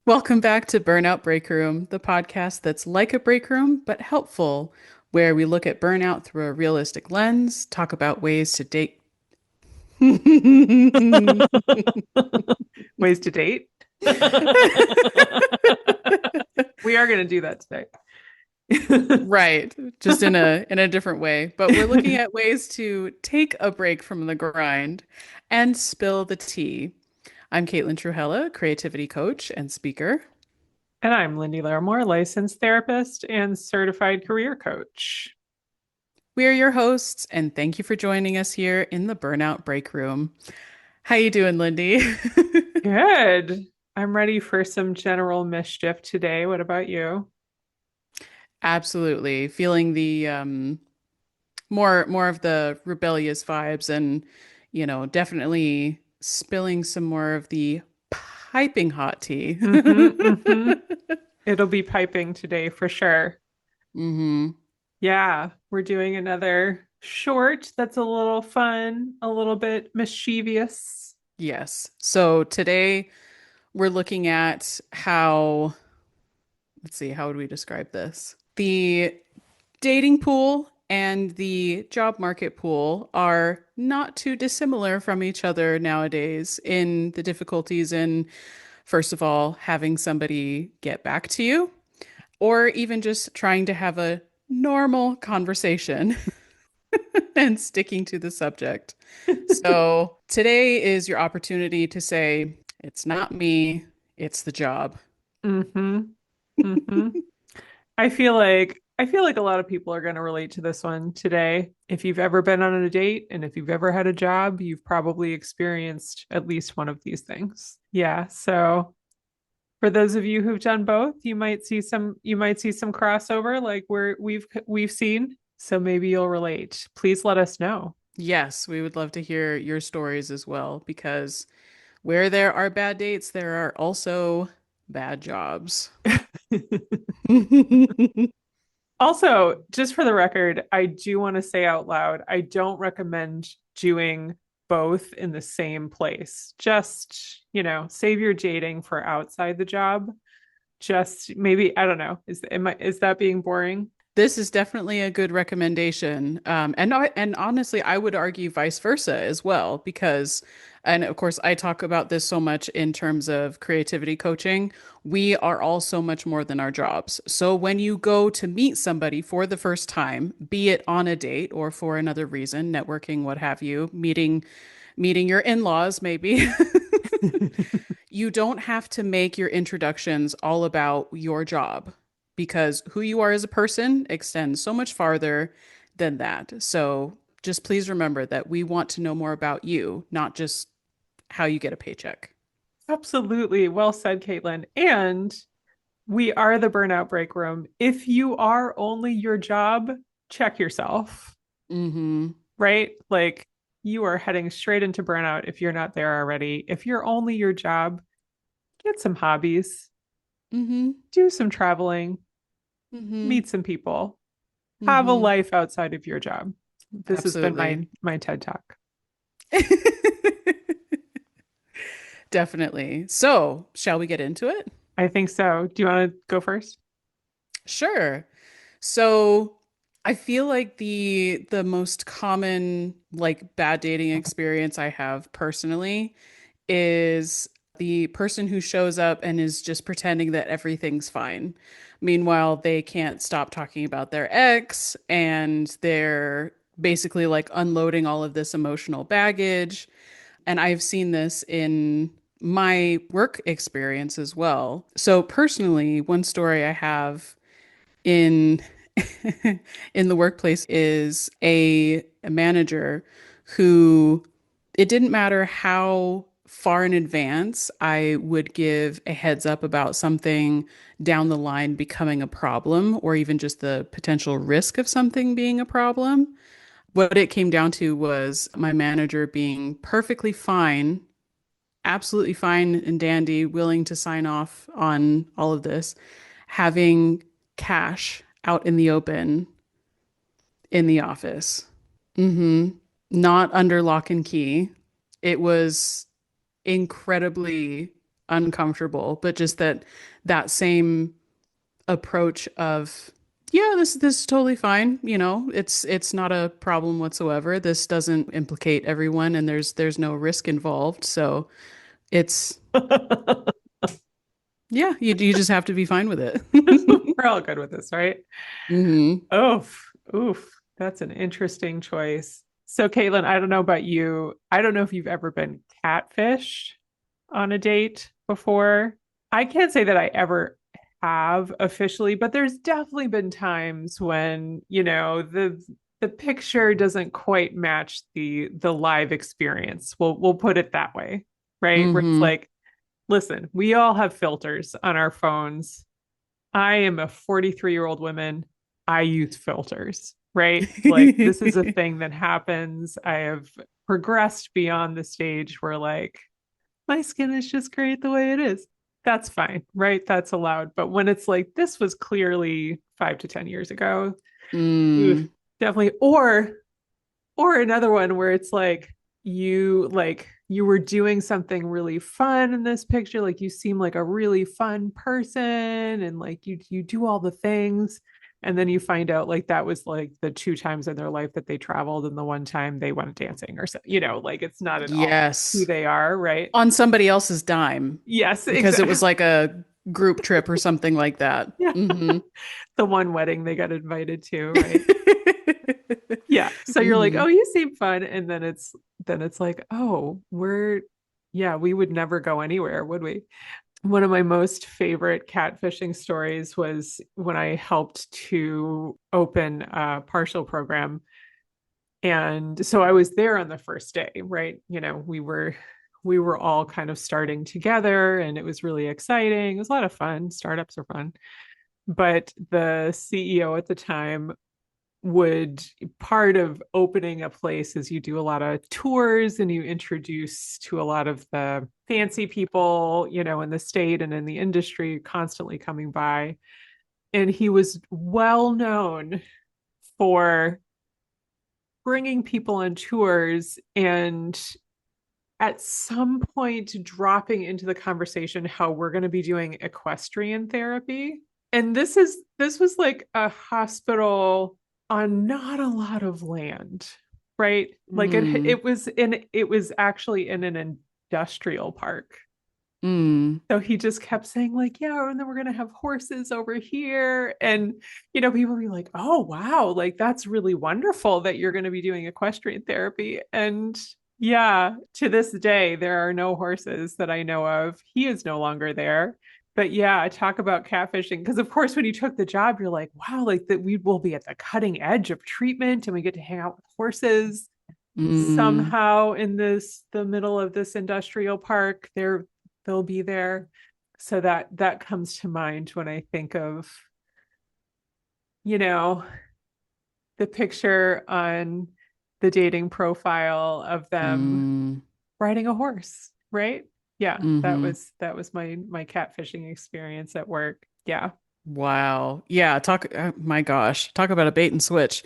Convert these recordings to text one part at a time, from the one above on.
Welcome back to Burnout Break Room, the podcast that's like a break room, but helpful, where we look at burnout through a realistic lens, talk about ways to date. Ways to date. We are going to do that today. Right, just in a different way, but we're looking at ways to take a break from the grind and spill the tea. I'm Caitlin Truhella, creativity coach and speaker. And I'm Lyndie Larimore, licensed therapist and certified career coach. We are your hosts, and thank you for joining us here in the Burnout Break Room. How you doing, Lyndie? Good. I'm ready for some general mischief today. What about you? Absolutely. Feeling the more of the rebellious vibes and definitely spilling some more of the piping hot tea. Mm-hmm. It'll be piping today for sure. hmm Yeah, we're doing another short that's a little fun, a little bit mischievous. Yes. So today we're looking at how, let's see, how would we describe this? The dating pool and the job market pool are not too dissimilar from each other nowadays in the difficulties in, first of all, having somebody get back to you, or even just trying to have a normal conversation and sticking to the subject. So today is your opportunity to say, it's not me, it's the job. Mm-hmm. Mm-hmm. I feel like a lot of people are going to relate to this one today. If you've ever been on a date and if you've ever had a job, you've probably experienced at least one of these things. Yeah, so for those of you who've done both, you might see some crossover like we've seen. So maybe you'll relate. Please let us know. Yes, we would love to hear your stories as well, because where there are bad dates, there are also bad jobs. Also, just for the record, I do want to say out loud, I don't recommend doing both in the same place. Just, save your dating for outside the job. Just maybe, I don't know. Is that being boring? This is definitely a good recommendation. And honestly, I would argue vice versa as well, because, and of course, I talk about this so much in terms of creativity coaching. We are all so much more than our jobs. So when you go to meet somebody for the first time, be it on a date or for another reason, networking, what have you, meeting your in-laws, maybe. You don't have to make your introductions all about your job, because who you are as a person extends so much farther than that. So just please remember that we want to know more about you, not just how you get a paycheck. Absolutely. Well said, Caitlin. And we are the burnout break room. If you are only your job, check yourself, Mm-hmm. right? Like you are heading straight into burnout if you're not there already. If you're only your job, get some hobbies, Mm-hmm. do some traveling, Mm-hmm. meet some people, have a Mm-hmm. life outside of your job. This has been Absolutely. my TED Talk. Definitely. So, shall we get into it? I think so. Do you want to go first? Sure. So I feel like the most common like bad dating experience I have personally is the person who shows up and is just pretending that everything's fine. Meanwhile, they can't stop talking about their ex, and they're basically like unloading all of this emotional baggage. And I've seen this in my work experience as well. So personally, one story I have in in the workplace is a manager who, it didn't matter how far in advance I would give a heads up about something down the line becoming a problem, or even just the potential risk of something being a problem. What it came down to was my manager being perfectly fine, absolutely fine and dandy, willing to sign off on all of this, having cash out in the open in the office. hmm Not under lock and key. It was incredibly uncomfortable, but just that same approach of, yeah, this is totally fine. It's not a problem whatsoever. This doesn't implicate everyone, and there's no risk involved. So it's, yeah, you just have to be fine with it. We're all good with this, right? Hmm. Oof, oof. That's an interesting choice. So, Caitlin, I don't know about you. I don't know if you've ever been catfished on a date before. I can't say that I ever have officially, but there's definitely been times when, the picture doesn't quite match the live experience. We'll put it that way, right? Where it's Hmm. like, listen, we all have filters on our phones. I am a 43-year-old woman. I use filters, right? Like this is a thing that happens. I have progressed beyond the stage where like my skin is just great the way it is. That's fine, right? That's allowed. But when it's like this was clearly 5 to 10 years ago, oof, Mm. definitely. Or another one where it's like you were doing something really fun in this picture, like you seem like a really fun person and like you do all the things, and then you find out like that was like the two times in their life that they traveled and the one time they went dancing or so, like it's not at all who Yes. they are, right? On somebody else's dime Yes, because it exactly. was like a group trip or something like that. Yeah. Hmm. The one wedding they got invited to, right? Yeah. So you're like, Hmm. oh, you seem fun. And then it's like, oh, yeah, we would never go anywhere, would we? One of my most favorite catfishing stories was when I helped to open a partial program. And so I was there on the first day, right? We were all kind of starting together and it was really exciting. It was a lot of fun. Startups are fun. But the CEO at the time would part of opening a place is you do a lot of tours and you introduce to a lot of the fancy people, in the state and in the industry constantly coming by. And he was well known for bringing people on tours and at some point dropping into the conversation how we're going to be doing equestrian therapy. And this was like a hospital on not a lot of land, right? Like it Mm. it was in it was actually in an industrial park. Mm. So he just kept saying like, yeah, and then we're gonna have horses over here. And people be like, oh wow, like that's really wonderful that you're gonna be doing equestrian therapy. And yeah, to this day, there are no horses that I know of. He is no longer there. But yeah, talk about catfishing. Because of course, when you took the job, you're like, wow, like that we will be at the cutting edge of treatment and we get to hang out with horses. Mm. Somehow in the middle of this industrial park, they'll be there. So that comes to mind when I think of, you know, the picture on the dating profile of them Mm. riding a horse, right? Yeah, that Hmm. was that was my catfishing experience at work. Yeah. Wow. Yeah, my gosh, talk about a bait and switch.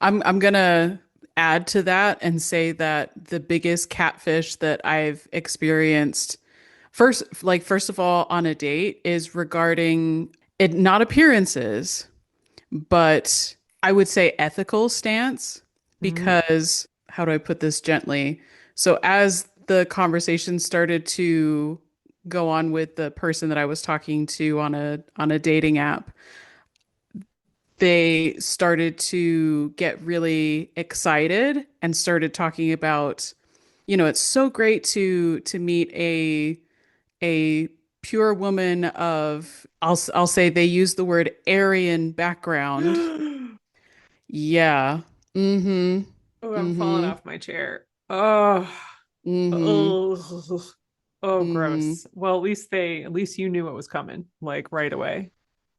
I'm gonna add to that and say that the biggest catfish that I've experienced first of all on a date is regarding it, not appearances, but I would say ethical stance, Mm-hmm. because how do I put this gently? So as the conversation started to go on with the person that I was talking to on a dating app, they started to get really excited and started talking about, it's so great to meet a pure woman of, I'll say they use the word Aryan background. Oh, Yeah. Mm-hmm. I'm falling Mm-hmm. off my chair. Oh, Mm-hmm. oh, oh, Mm-hmm. gross. Well, at least you knew it was coming, like right away.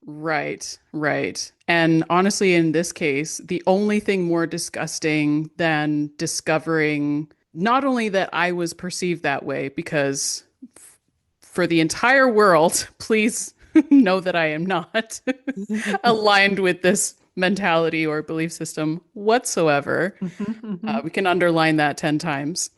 Right, right. And honestly, in this case, the only thing more disgusting than discovering not only that I was perceived that way, because for the entire world, please know that I am not aligned with this mentality or belief system whatsoever. We can underline that 10 times.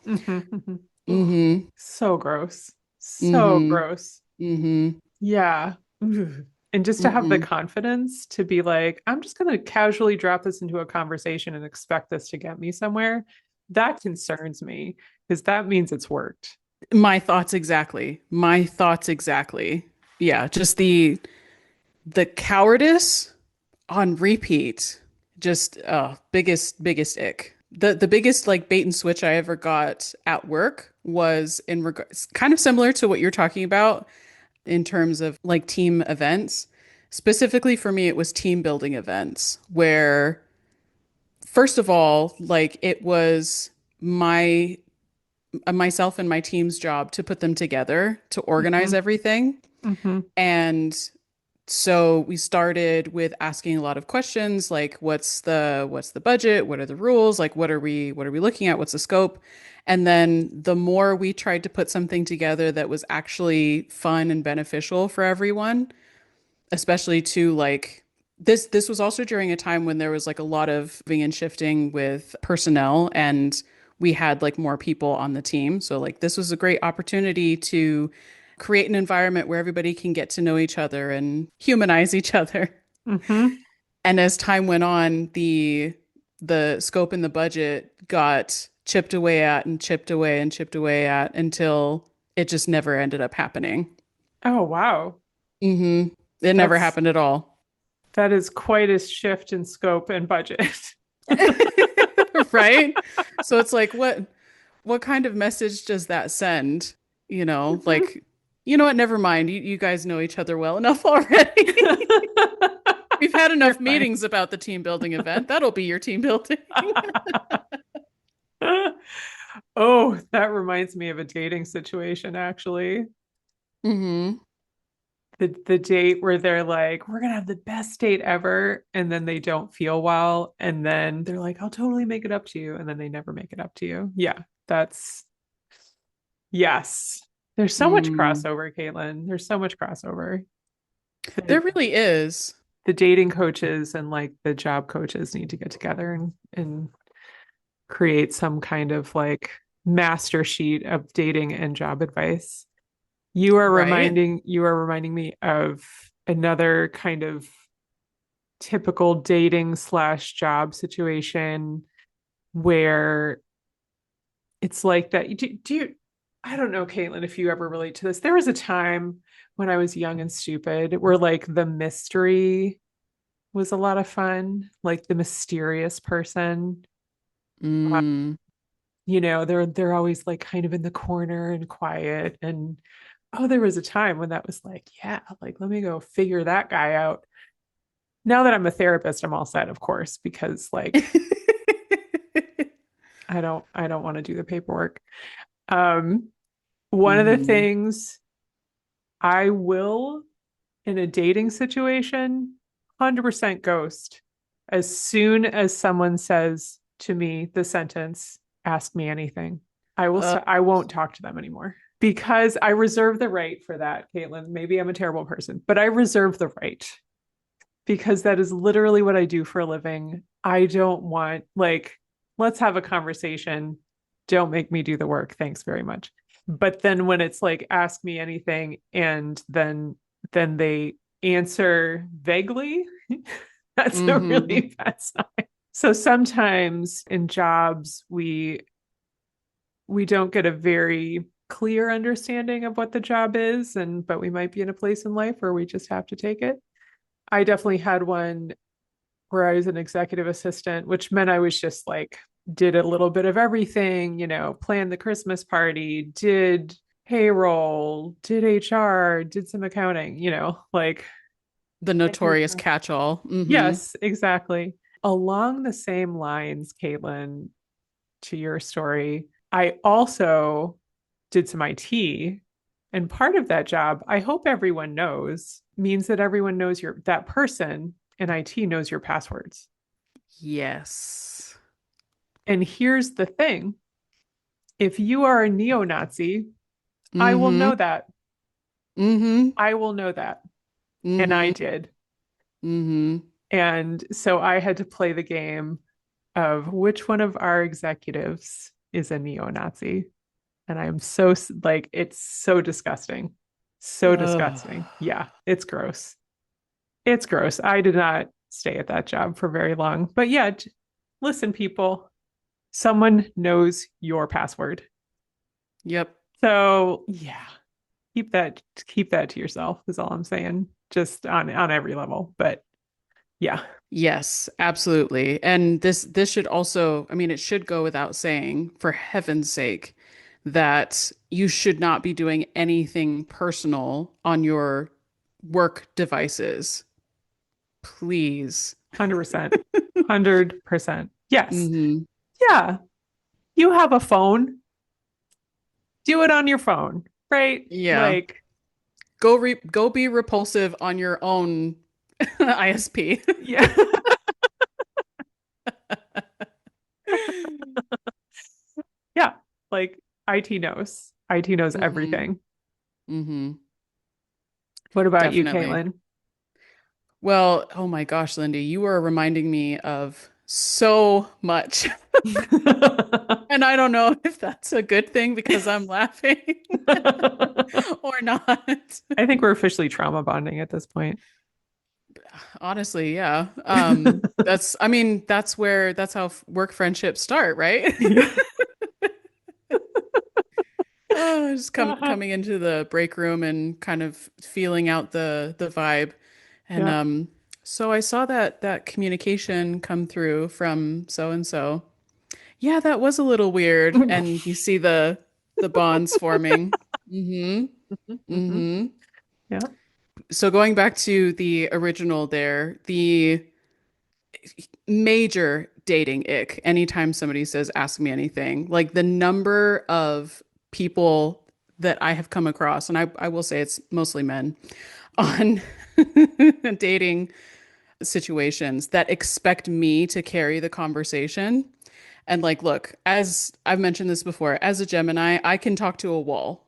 Oh, Hmm. so gross. So Mm-hmm. gross. Mm-hmm. Yeah. Ugh. And just to have the Mm-hmm. confidence to be like, I'm just going to casually drop this into a conversation and expect this to get me somewhere, that concerns me because that means it's worked. My thoughts exactly. My thoughts exactly. Yeah, just the cowardice on repeat. Just biggest ick. The biggest like bait and switch I ever got at work was in regards kind of similar to what you're talking about in terms of like team events. Specifically for me, it was team building events where first of all, like it was my myself and my team's job to put them together to organize Hmm. everything. Hmm. And so we started with asking a lot of questions like what's the budget? What are the rules? Like what are we looking at? What's the scope? And then the more we tried to put something together that was actually fun and beneficial for everyone, especially to like this was also during a time when there was like a lot of moving and shifting with personnel and we had like more people on the team. So like this was a great opportunity to create an environment where everybody can get to know each other and humanize each other. Hmm. And as time went on, the scope and the budget got chipped away at and chipped away and chipped away at until it just never ended up happening. Oh, wow. Hmm. It never That's happened at all. that is quite a shift in scope and budget. Right? So it's like what kind of message does that send? Like, you know what, never mind. You guys know each other well enough already. We've had You're enough fine. meetings about the team building event. That'll be your team building. Oh, that reminds me of a dating situation, actually. Hmm. The date where they're like, we're gonna have the best date ever, and then they don't feel well, and then they're like, I'll totally make it up to you, and then they never make it up to you. Yeah, that's yes. There's so much Mm. crossover, Caitlin. There's so much crossover. There The, really is. the dating coaches and like the job coaches need to get together and create some kind of like master sheet of dating and job advice. Right? You are reminding me of another kind of typical dating slash job situation where it's like that. Do you, I don't know, Caitlin, if you ever relate to this. There was a time when I was young and stupid where like the mystery was a lot of fun, like the mysterious person. Uh, Mm. they're always like kind of in the corner and quiet. And oh, there was a time when that was like, yeah, like let me go figure that guy out. Now that I'm a therapist, I'm all set, of course, because like I don't want to do the paperwork. Um, one of the Hmm. things I will in a dating situation, 100% ghost. As soon as someone says to me the sentence, ask me anything, Uh, I won't talk to them anymore because I reserve the right for that, Caitlin. Maybe I'm a terrible person, but I reserve the right because that is literally what I do for a living. I don't want, like, let's have a conversation. Don't make me do the work. Thanks very much. But then when it's like, ask me anything, and then they answer vaguely, that's a hmm. really bad sign. So sometimes in jobs, we don't get a very clear understanding of what the job is, and but we might be in a place in life where we just have to take it. I definitely had one where I was an executive assistant, which meant I was just like, did a little bit of everything, planned the Christmas party, did payroll, did HR, did some accounting, like, The I did notorious that. catch-all. Hmm. Yes, exactly. Along the same lines, Caitlin, to your story, I also did some IT. And part of that job, I hope everyone knows, means that everyone knows that person in IT knows your passwords. Yes. And here's the thing, if you are a neo Nazi, I will Hmm. know that. Hmm. I will know that. And I Hmm. did. Hmm. And so I had to play the game of which one of our executives is a neo Nazi. And I am so like, it's so disgusting. So Ugh. disgusting. Yeah, it's gross. It's gross. I did not stay at that job for very long. But yeah, listen, people, someone knows your password. Yep. So yeah, keep that to yourself is all I'm saying. Just on every level. But yeah, Yes, absolutely. And this should also, I mean, it should go without saying, for heaven's sake, that you should not be doing anything personal on your work devices. Please. 100%. 100%. Yes. Hmm. Yeah. You have a phone. Do it on your phone, right? Yeah. Like, Go be repulsive on your own ISP. yeah. Yeah. Like IT knows. IT knows Hmm. everything. Hmm. What about you, Definitely. Caitlin? Well, oh my gosh, Lindy, you are reminding me of so much. And I don't know if that's a good thing because I'm laughing or not. I think we're officially trauma bonding at this point. Honestly, yeah. I mean, that's how work friendships start, right? Yeah. Oh, just Uh-huh. coming into the break room and kind of feeling out the vibe. And Yeah. so I saw that communication come through from so and so. Yeah, that was a little weird. And you see the bonds forming. Mm-hmm. Hmm. Mm-hmm. Yeah. So going back to the original there, the major dating ick, anytime somebody says, ask me anything, like the number of people that I have come across, and I will say it's mostly men on dating situations that expect me to carry the conversation. And like, look, as I've mentioned this before, as a Gemini, I can talk to a wall.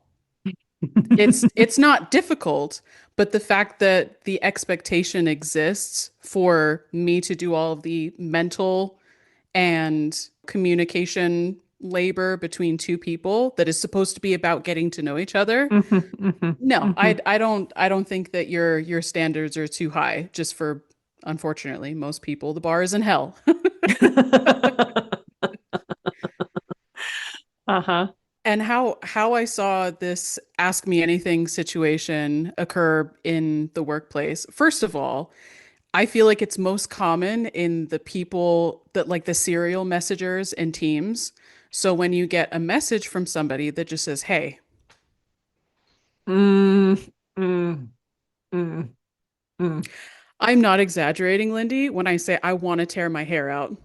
It's not difficult, but the fact that the expectation exists for me to do all of the mental and communication labor between two people that is supposed to be about getting to know each other. Hmm. Hmm. No, Hmm. I don't think that your standards are too high just for unfortunately most people the bar is in hell. Uh-huh. And how I saw this ask me anything situation occur in the workplace. First of all, I feel like it's most common in the people that like the serial messengers in teams. So when you get a message from somebody that just says, "Hey," Mm, mm, mm, mm. I'm not exaggerating, Lindy, when I say I want to tear my hair out.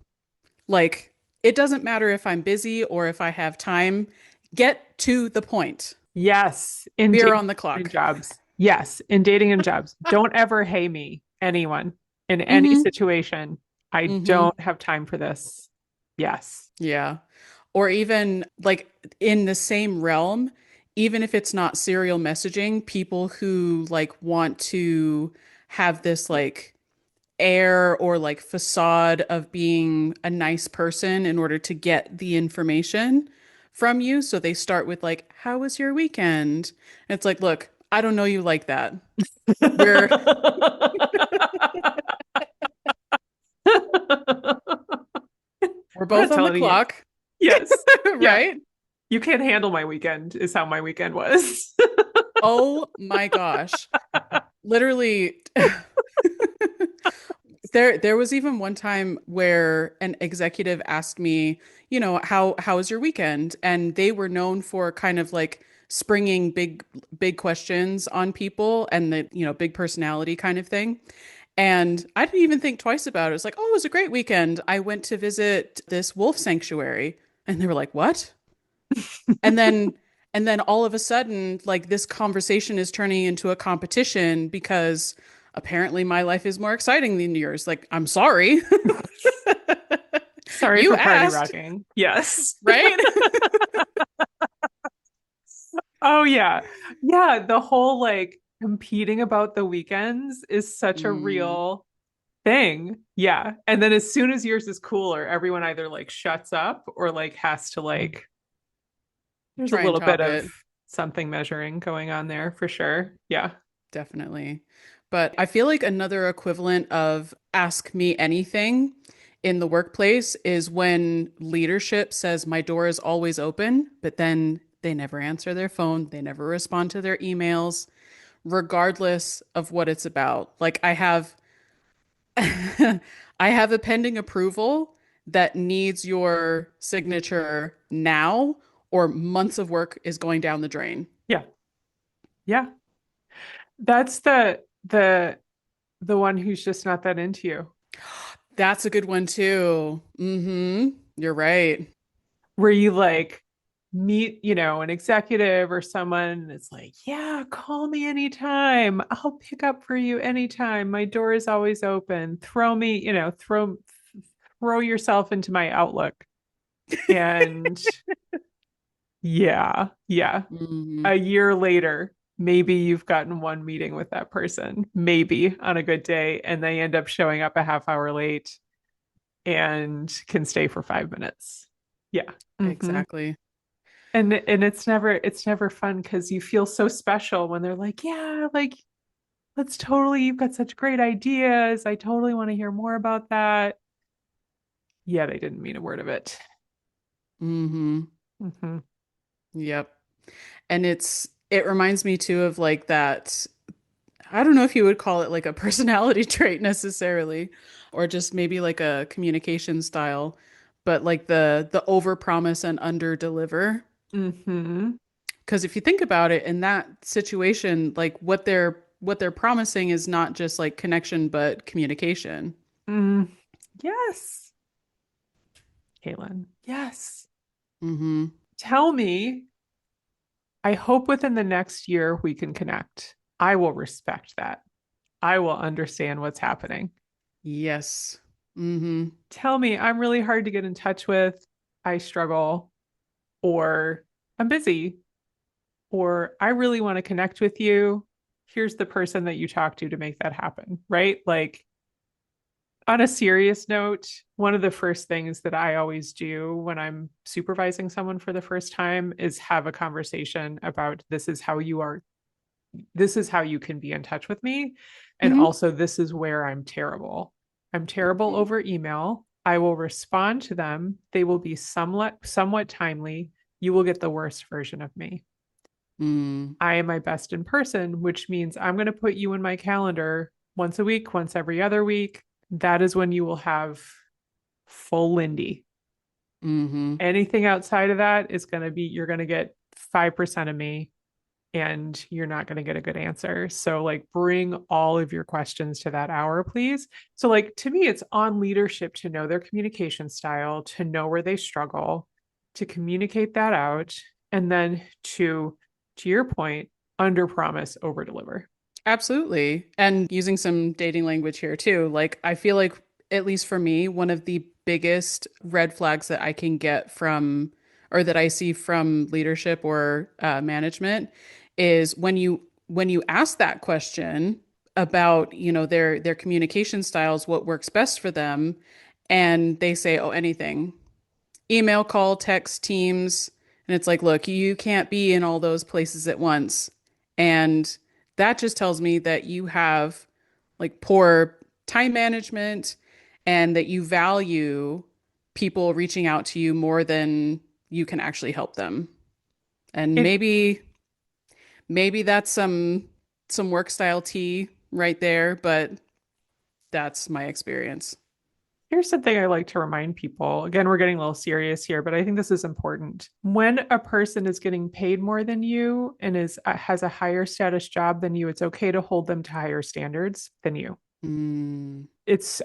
Like, it doesn't matter if I'm busy or if I have time. Get to the point. Yes, in We are dating on the and clock. jobs. Yes, in dating and jobs. Don't ever hey me, anyone, in any Mm-hmm. situation. I Mm-hmm. don't have time for this. Yes. Yeah. Or even like in the same realm, even if it's not serial messaging, people who like want to have this like air or like facade of being a nice person in order to get the information from you. So they start with like, "How was your weekend?" And it's like, look, I don't know you like that. We're we're I'm not both on the telling you. clock, Yes. Yeah. right? You can't handle my weekend, is how my weekend was. Oh my gosh. Literally there was even one time where an executive asked me, you know, how was your weekend? And they were known for kind of like springing big questions on people and the, you know, big personality kind of thing. And I didn't even think twice about it. It was like, "Oh, it was a great weekend. I went to visit this wolf sanctuary." And they were like, "What?" And then and then all of a sudden, like this conversation is turning into a competition because apparently my life is more exciting than yours. Like, I'm sorry. Sorry You for party asked, rocking. Yes. right? Oh yeah. Yeah, the whole like competing about the weekends is such a Mm, real thing. Yeah. And then as soon as yours is cooler, everyone either like shuts up or like has to like There's a Try and little bit top of it. something measuring going on there for sure. Yeah. Definitely. But I feel like another equivalent of ask me anything in the workplace is when leadership says my door is always open, but then they never answer their phone, they never respond to their emails, regardless of what it's about. Like I have I have a pending approval that needs your signature now or months of work is going down the drain. Yeah. Yeah. That's the one who's just not that into you. That's a good one too. You're right. Where you like meet, an executive or someone that's like, yeah, call me anytime. I'll pick up for you anytime. My door is always open. Throw me, throw yourself into my Outlook. And yeah, yeah. hmm A year later, maybe you've gotten one meeting with that person, maybe on a good day, and they end up showing up a half hour late and can stay for 5 minutes. Yeah. Mm-hmm. Exactly. And it's never fun because you feel so special when they're like, yeah, like let's totally, you've got such great ideas. I totally want to hear more about that. Yeah, they didn't mean a word of it. hmm Mm-hmm. Yep. And it reminds me too of like that. I don't know if you would call it like a personality trait necessarily, or just maybe like a communication style, but like the overpromise and underdeliver. Mm-hmm. Because if you think about it, in that situation, like what they're promising is not just like connection, but communication. Mm. Yes, Caitlin. Yes. hmm Tell me, I hope within the next year we can connect. I will respect that. I will understand what's happening. Yes. hmm Tell me, I'm really hard to get in touch with. I struggle, or I'm busy, or I really want to connect with you. Here's the person that you talk to make that happen, right? Like, on a serious note, one of the first things that I always do when I'm supervising someone for the first time is have a conversation about this is how you can be in touch with me. And hmm also, this is where I'm terrible. I'm terrible over email. I will respond to them. They will be somewhat timely. You will get the worst version of me. Mm, I am my best in person, which means I'm going to put you in my calendar once a week, once every other week. That is when you will have full Lyndie. hmm Anything outside of that is going to be, you're going to get 5% of me and you're not going to get a good answer. So, like, bring all of your questions to that hour, please. So, like, to me, it's on leadership to know their communication style, to know where they struggle, to communicate that out, and then to your point, under promise, over deliver. Absolutely. And using some dating language here too. Like, I feel like, at least for me, one of the biggest red flags that I can get from, or that I see from leadership or management is when you ask that question about, their communication styles, what works best for them, and they say, oh, anything. Email, call, text, Teams. And it's like, look, you can't be in all those places at once. And that just tells me that you have like poor time management and that you value people reaching out to you more than you can actually help them. And It maybe that's some work style tea right there, but that's my experience. Here's something I like to remind people. Again, we're getting a little serious here, but I think this is important. When a person is getting paid more than you and is has a higher status job than you, it's okay to hold them to higher standards than you. Mm,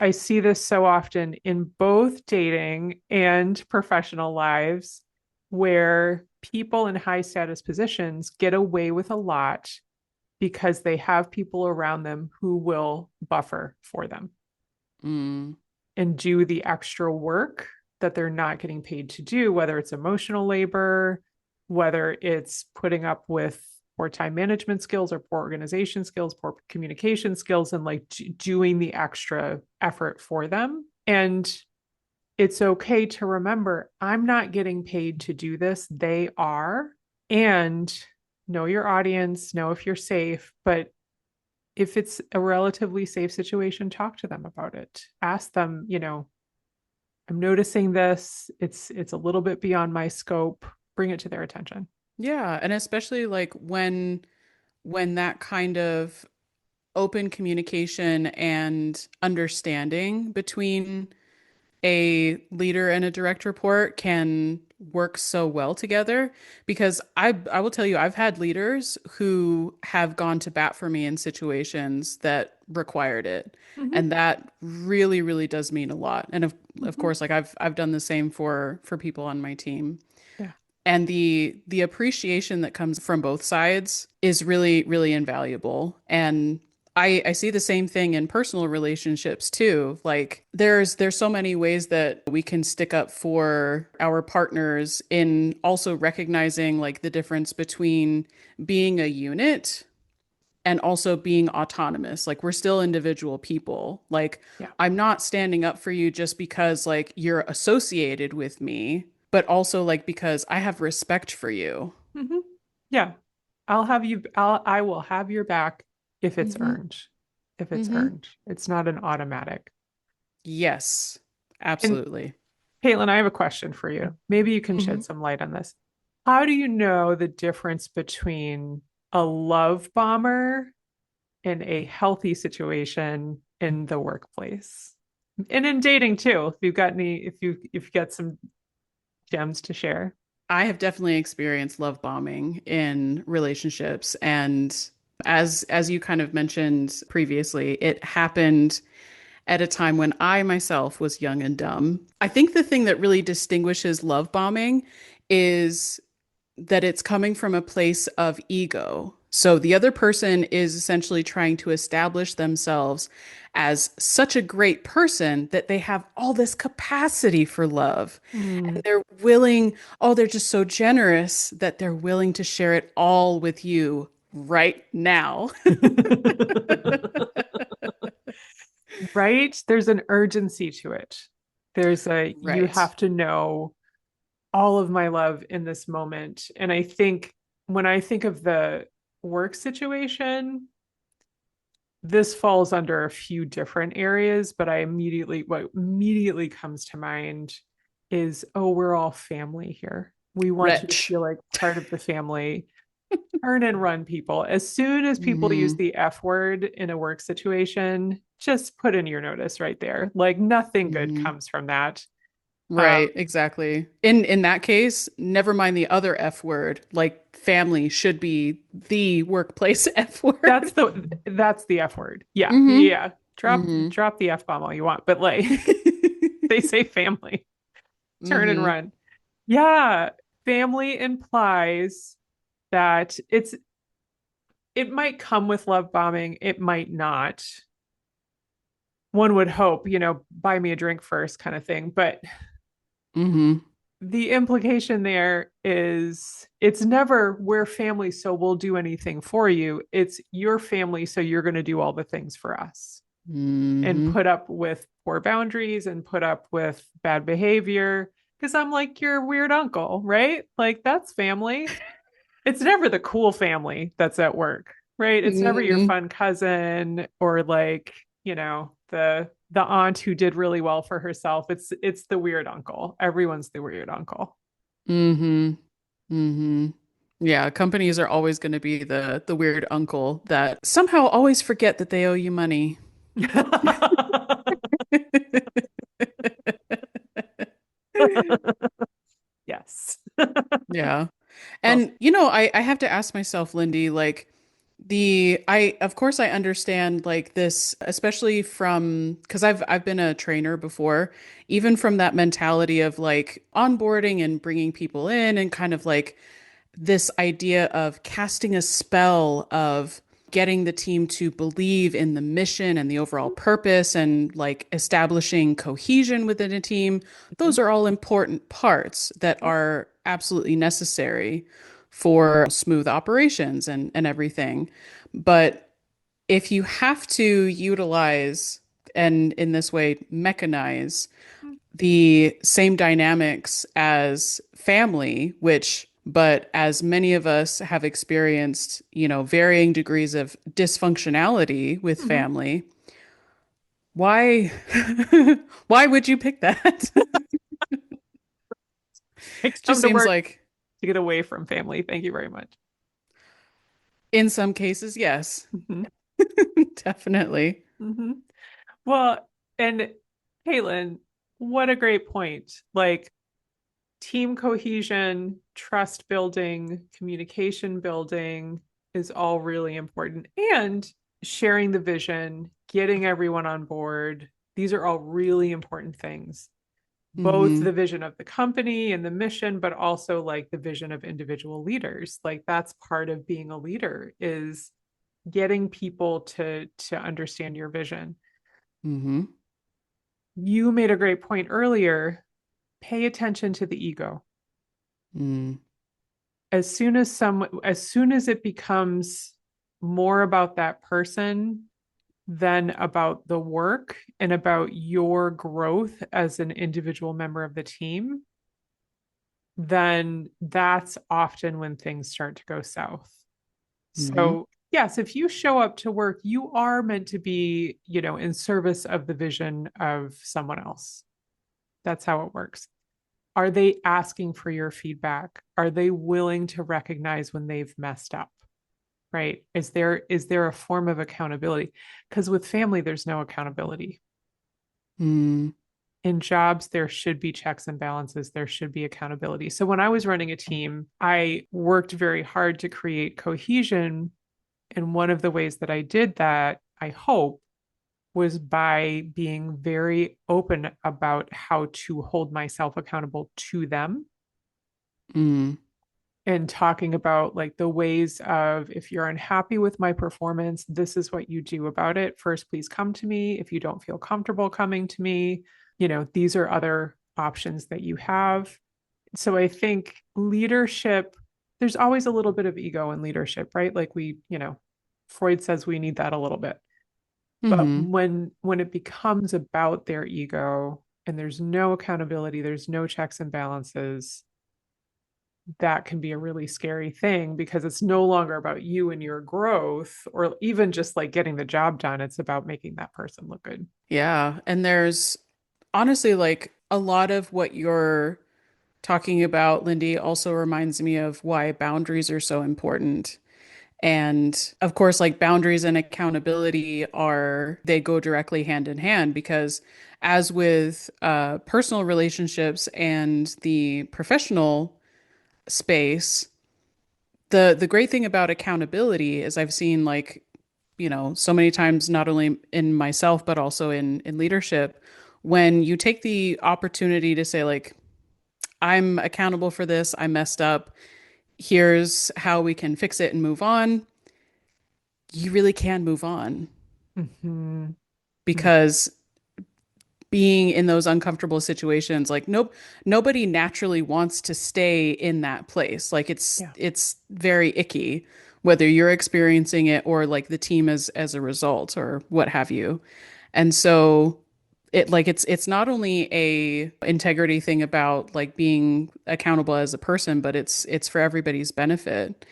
I see this so often in both dating and professional lives where people in high status positions get away with a lot because they have people around them who will buffer for them mm, and do the extra work that they're not getting paid to do, whether it's emotional labor, whether it's putting up with poor time management skills or poor organization skills, poor communication skills, and like doing the extra effort for them. And it's okay to remember I'm not getting paid to do this. They are. And know your audience, know if you're safe, but if it's a relatively safe situation, talk to them about it. Ask them, I'm noticing this. It's a little bit beyond my scope. Bring it to their attention. Yeah, and especially like when that kind of open communication and understanding between a leader and a direct report can work so well together because I will tell you I've had leaders who have gone to bat for me in situations that required it, Mm-hmm. and that really does mean a lot. And of Mm-hmm. course, like I've done the same for people on my team. Yeah. And the appreciation that comes from both sides is really invaluable. And I see the same thing in personal relationships too. Like there's so many ways that we can stick up for our partners in also recognizing like the difference between being a unit and also being autonomous. Like we're still individual people. Like Yeah. I'm not standing up for you just because like you're associated with me, but also like because I have respect for you. Mm-hmm. Yeah. I will have your back if it's Hmm. earned. If it's Hmm. earned. It's not an automatic. Yes, And absolutely. Caitlin, I have a question for you. Maybe you can Hmm. shed some light on this. How do you know the difference between a love bomber and a healthy situation in the workplace? And in dating too, if you've got some gems to share. I have definitely experienced love bombing in relationships, and as you kind of mentioned previously, it happened at a time when I myself was young and dumb. I think the thing that really distinguishes love bombing is that it's coming from a place of ego. So the other person is essentially trying to establish themselves as such a great person that they have all this capacity for love. Mm. And they're willing, oh, they're just so generous that they're willing to share it all with you right now. Right? There's an urgency to it. You Right. have to know all of my love in this moment. And I think when I think of the work situation, this falls under a few different areas, but what immediately comes to mind is, oh, we're all family here. We want you to Wretch. feel like part of the family. Turn and run, people. As soon as people use Hmm. the F word in a work situation, just put in your notice right there. Like nothing good Hmm. comes from that. Um, Right, exactly. In that case, never mind the other F word. Like family should be the workplace F word. that's the F word. Yeah, Hmm. yeah. Hmm. Drop the F bomb all you want, but like they say family, turn and Hmm. run. Yeah, family implies that it might come with love bombing, it might not. One would hope, buy me a drink first kind of thing. But Hmm. the implication there is it's never we're family, so we'll do anything for you. It's your family, so you're going to do all the things for us and Hmm. put up with poor boundaries and put up with bad behavior. Because I'm like your weird uncle, right? Like that's family. It's never the cool family that's at work, right? It's never your Hmm. fun cousin or like, the aunt who did really well for herself. It's the weird uncle. Everyone's the weird uncle. Hmm. Hmm. Yeah, companies are always going to be the weird uncle that somehow always forget that they owe you money. Yes. Yeah. Well, And I have to ask myself, Lindy, like I of course I understand like this, especially from because I've been a trainer before, even from that mentality of like onboarding and bringing people in and kind of like this idea of casting a spell of getting the team to believe in the mission and the overall purpose and like establishing cohesion within a team. Those are all important parts that are absolutely necessary for smooth operations and everything. But if you have to utilize and in this way mechanize the same dynamics as family, which But as many of us have experienced, varying degrees of dysfunctionality with Mhm. family, why why would you pick that? I Just come to seems work like to get away from family. Thank you very much. in some cases, yes, Hmm. definitely. Hmm. Well, and Caitlin, what a great point. Like team cohesion, trust building, communication building is all really important. And sharing the vision, getting everyone on board. These are all really important things. Both Hmm. the vision of the company and the mission, but also like the vision of individual leaders. Like that's part of being a leader is getting people to understand your vision. Hmm. You made a great point earlier. Pay attention to the ego. Mm. As soon as it becomes more about that person than about the work and about your growth as an individual member of the team, then that's often when things start to go south. Hmm. So, yes, if you show up to work, you are meant to be, in service of the vision of someone else. That's how it works. Are they asking for your feedback? Are they willing to recognize when they've messed up? Right? Is there a form of accountability? Because with family, there's no accountability. Mm. In jobs, there should be checks and balances. There should be accountability. So when I was running a team, I worked very hard to create cohesion. And one of the ways that I did that, I hope, was by being very open about how to hold myself accountable to them Mm. and talking about like the ways of if you're unhappy with my performance, this is what you do about it. First, please come to me. If you don't feel comfortable coming to me, these are other options that you have. So I think leadership, there's always a little bit of ego in leadership, right? Like Freud says we need that a little bit. But Hmm. when it becomes about their ego and there's no accountability, there's no checks and balances, that can be a really scary thing because it's no longer about you and your growth or even just like getting the job done. It's about making that person look good. Yeah, and there's honestly like a lot of what you're talking about, Lindy, also reminds me of why boundaries are so important. And of course, like boundaries and accountability they go directly hand in hand because, as with personal relationships and the professional space, the great thing about accountability is I've seen like, so many times, not only in myself, but also in leadership, when you take the opportunity to say, like, I'm accountable for this, I messed up, here's how we can fix it and move on, you really can move on Mm-hmm. because being in those uncomfortable situations, like nobody naturally wants to stay in that place. Like Yeah. it's very icky, whether you're experiencing it or like the team as a result or what have you. And so it's not only a integrity thing about like being accountable as a person, but it's for everybody's benefit.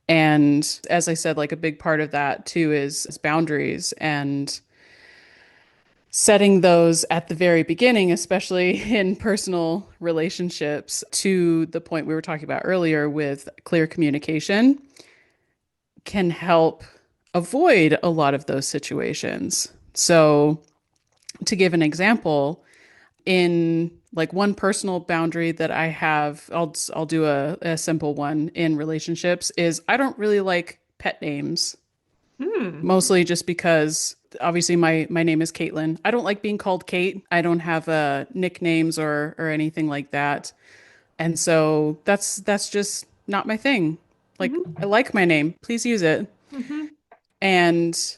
And as I said, like a big part of that too is boundaries and setting those at the very beginning, especially in personal relationships, to the point we were talking about earlier with clear communication, can help avoid a lot of those situations. So, to give an example, in like one personal boundary that I have, I'll do a simple one in relationships is I don't really like pet names, Hmm. mostly just because obviously my name is Caitlin. I don't like being called Kate. I don't have nicknames or anything like that. And so that's just not my thing. Like Mm-hmm. I like my name. Please use it. Mm-hmm. And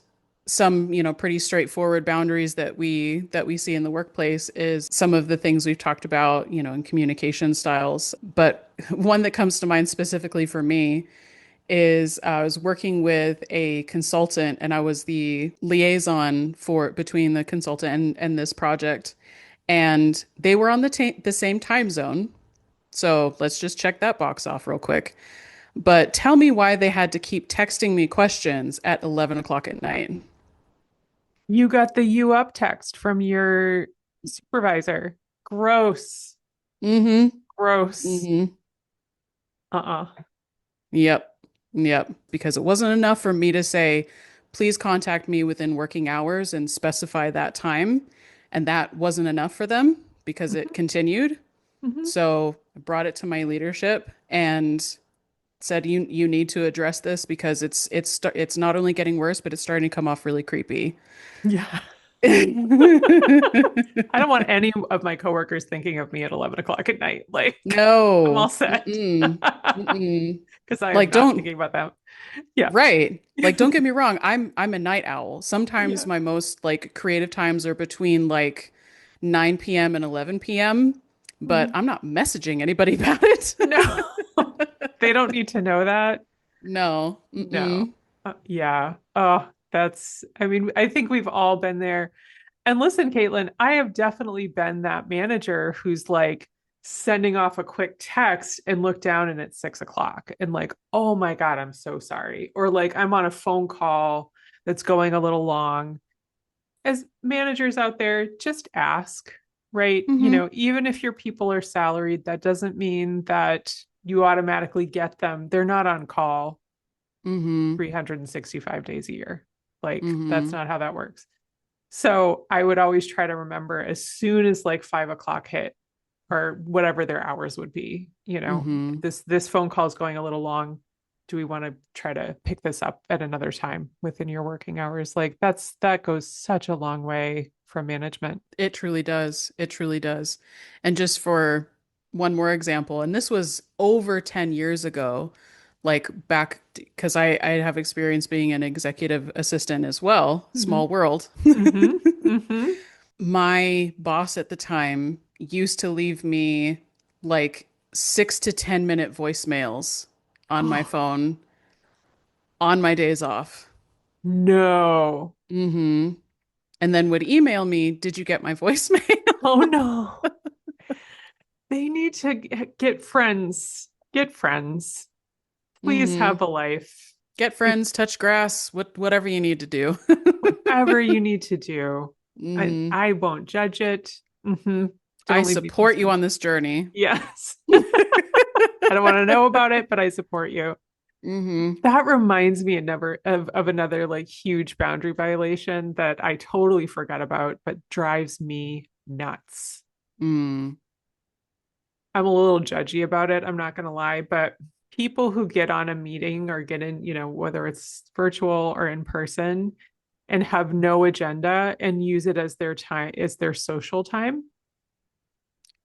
some, pretty straightforward boundaries that we see in the workplace is some of the things we've talked about, in communication styles. But one that comes to mind specifically for me is I was working with a consultant and I was the liaison for between the consultant and this project. And they were on the same time zone. So let's just check that box off real quick. But tell me why they had to keep texting me questions at 11 o'clock at night. You got the you up text from your supervisor. Gross. Mm-hmm. Gross. Mm-hmm. Uh-uh. Yep. Yep. Because it wasn't enough for me to say, please contact me within working hours and specify that time. And that wasn't enough for them because it Hmm. continued. Hmm. So I brought it to my leadership and said, you need to address this because it's not only getting worse, but it's starting to come off really creepy. Yeah. I don't want any of my coworkers thinking of me at 11 o'clock at night. Like, I'm all No. set. Mm-mm. Mm-mm. Because I am Like not don't thinking about them. Yeah. Right. Like don't get me wrong, I'm a night owl. Yeah. Sometimes my most like creative times are between like 9 p.m. and 11 p.m., but Mhm. I'm not messaging anybody about it. No, they don't need to know that. No. No. Mm-mm. Yeah. Oh, I mean, I think we've all been there. And listen, Caitlin, I have definitely been that manager who's like sending off a quick text and look down and it's 6 o'clock and like, oh my God, I'm so sorry. Or like I'm on a phone call that's going a little long. As managers out there, just ask, right? Mm-hmm. Even if your people are salaried, that doesn't mean that you automatically get them. They're not on call Mm-hmm. 365 days a year. Like, that's Mm-hmm. not how that works. So I would always try to remember as soon as like 5 o'clock hit or whatever their hours would be, Mm-hmm. this phone call is going a little long. Do we want to try to pick this up at another time within your working hours? Like that goes such a long way from management. It truly does. It truly does. And just for one more example, and this was over 10 years ago, like back because I have experience being an executive assistant as well, Mm-hmm. small world. Mm-hmm. Mm-hmm. My boss at the time used to leave me like 6 to 10 minute voicemails on my Oh, phone on my days off. no. Hmm. And then would email me, "Did you get my voicemail?" Oh no. They need to get friends. Get friends. Please Hmm. have a life. Get If friends, touch grass, whatever you need to do. whatever you need to do. I Hmm. I won't judge it. Hmm. I Don't leave me support you voicemails. on this journey. Yes. I don't want to know about it, but I support you. Hmm. That reminds me of another like huge boundary violation that I totally forgot about, but drives me nuts. Mm. I'm a little judgy about it, I'm not gonna lie, but people who get on a meeting or get in, whether it's virtual or in person, and have no agenda and use it as their time, as their social time.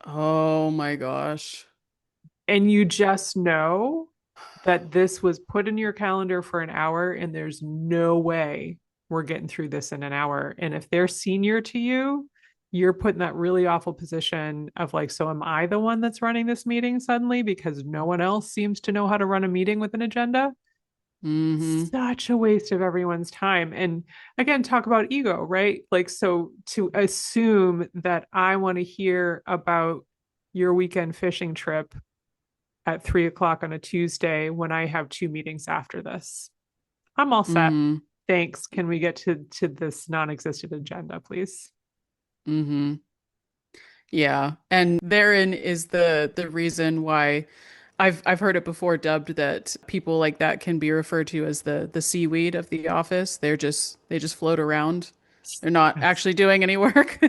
Oh my gosh. And you just know that this was put in your calendar for an hour and there's no way we're getting through this in an hour. And if they're senior to you, you're put in that really awful position of like, so am I the one that's running this meeting suddenly because no one else seems to know how to run a meeting with an agenda? Hmm. Such a waste of everyone's time. And again, talk about ego, right? Like, so to assume that I want to hear about your weekend fishing trip at 3 o'clock on a Tuesday when I have two meetings after this. I'm all set. Hmm. Thanks. Can we get to this non-existent agenda, please? Hmm. Yeah. And therein is the reason why I've heard it before dubbed that people like that can be referred to as the seaweed of the office. They just float around. They're not Yes. actually doing any work.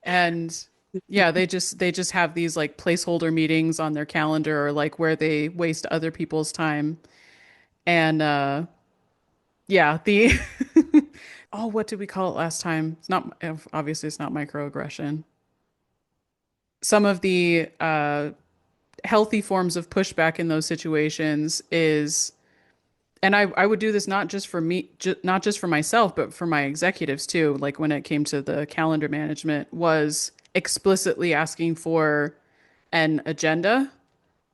And yeah, they just have these like placeholder meetings on their calendar or like where they waste other people's time. And yeah, the oh, what did we call it last time? It's not obviously it's not microaggression. Some of the healthy forms of pushback in those situations is, and I would do this not just for me, not just for myself, but for my executives too. Like when it came to the calendar management, was explicitly asking for an agenda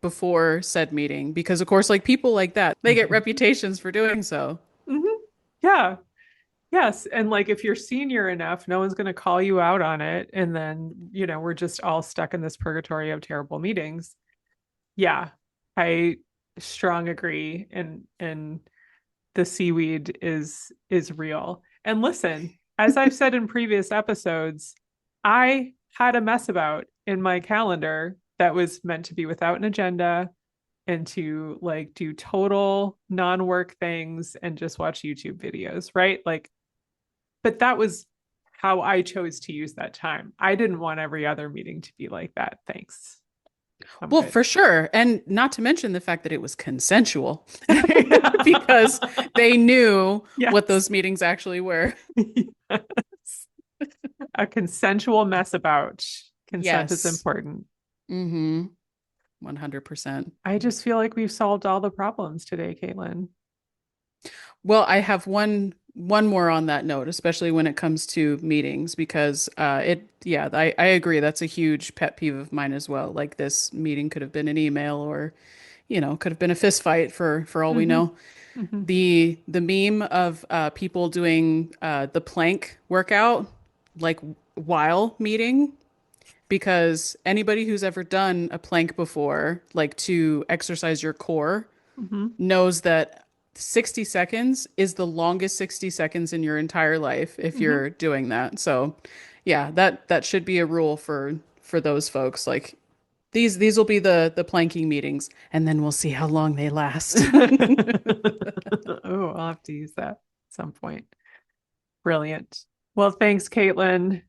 before said meeting. Because, of course, like people like that, they get reputations for doing so. Mm-hmm. Yeah. Yes. And like if you're senior enough, no one's going to call you out on it. And then, we're just all stuck in this purgatory of terrible meetings. Yeah. I strong agree. And the seaweed is real. And listen, as I've said in previous episodes, I had a mess about in my calendar that was meant to be without an agenda and to like do total non-work things and just watch YouTube videos, right? Like, but that was how I chose to use that time. I didn't want every other meeting to be like that. Thanks. I'm Well, good. for sure. And not to mention the fact that it was consensual because they knew what Yes. those meetings actually were. Yes. A consensual mess about. Consent is Yes. important. Mm-hmm. 100%. I just feel like we've solved all the problems today, Caitlin. Well, I have one more on that note, especially when it comes to meetings, because yeah, I agree. That's a huge pet peeve of mine as well. Like this meeting could have been an email or, could have been a fist fight for all we Mm-hmm. know. Mm-hmm. The meme of people doing the plank workout like while meeting, because anybody who's ever done a plank before, like to exercise your core, Mm-hmm. knows that 60 seconds is the longest 60 seconds in your entire life if Mm-hmm. you're doing that. So, yeah, that should be a rule for those folks. Like these will be the planking meetings, and then we'll see how long they last. Oh, I'll have to use that at some point. Brilliant. Well, thanks, Caitlin.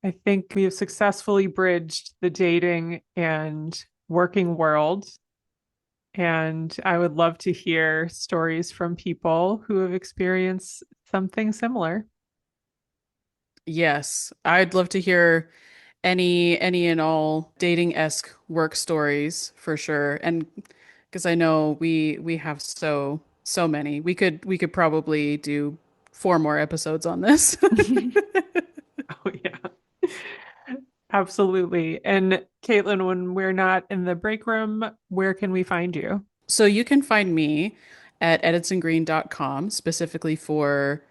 I think we have successfully bridged the dating and working world. And I would love to hear stories from people who have experienced something similar. Yes, I'd love to hear any and all dating-esque work stories for sure. And because I know we have so many. We could probably do four more episodes on this. Oh, yeah. Absolutely. And Caitlin, when we're not in the break room, where can we find you? So you can find me at editsandgreen.com specifically for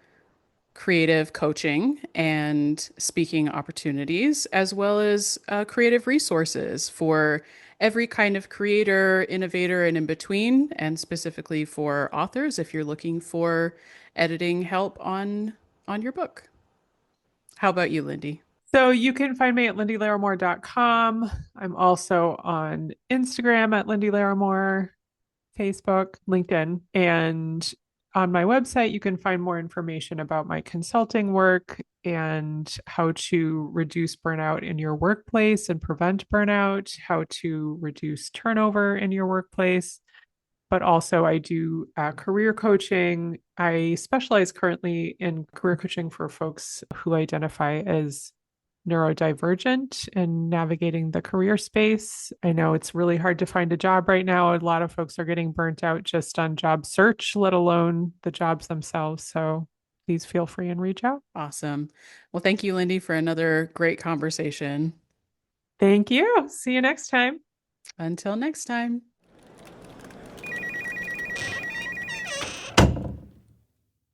creative coaching and speaking opportunities, as well as creative resources for every kind of creator, innovator, and in between, and specifically for authors if you're looking for editing help on your book. How about you, Lindy? So you can find me at lindylairamore.com. I'm also on Instagram at Lindy Laramore, Facebook, LinkedIn, and on my website, you can find more information about my consulting work and how to reduce burnout in your workplace and prevent burnout, how to reduce turnover in your workplace. But also, I do career coaching. I specialize currently in career coaching for folks who identify as neurodivergent and navigating the career space. I know it's really hard to find a job right now. A lot of folks are getting burnt out just on job search, let alone the jobs themselves. So please feel free and reach out. Awesome. Well, thank you, Lindy, for another great conversation. Thank you. See you next time. Until next time.